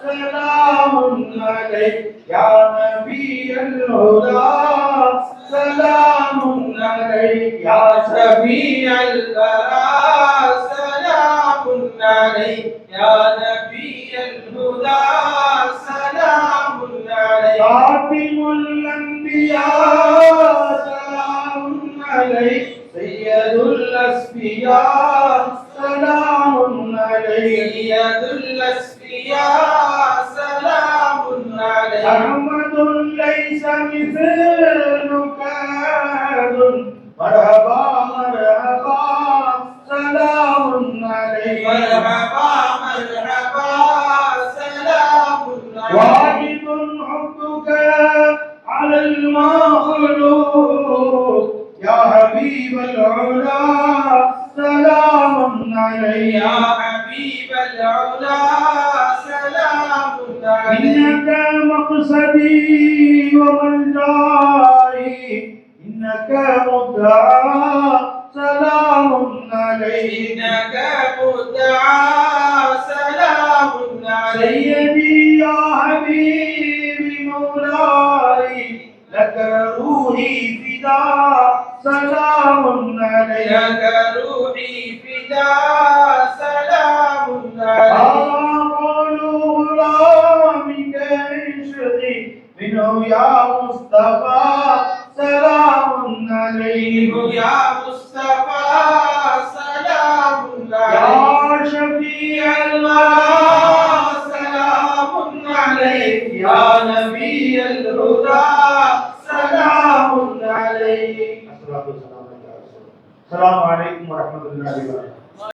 سلام عليك يا نبي الهدى سلام عليك يا شفيع الورى سلام عليك يا نبي الهدى سلام عليك خاتم الأنبياء سلام عليك سيد الأسفياء سلام عليك سيد الأسفياء سلام عليك أحمد ليس مثلك مرحبا مرحبا سلام عليك مرحبا مرحبا سلام عليك واجب حبك على المخلوق يا حبيب العلا سلام عليك يا حبيب العلا سلام عليك إنك مقصدي وملجائي إنك مدعى سلام عليك إنك مدعى سلام عليك سيدي يا حبيبي مولاي لك روحي فداء سلام عليك لك روحي فداء سلام عليك قولوا غلامك انشدي منه يا مصطفى سلام عليك يا مصطفى سلام عليك يا شفيع الورى سلام عليك يا نبي الهدى سلام عليك السلام عليكم ورحمة الله وبركاته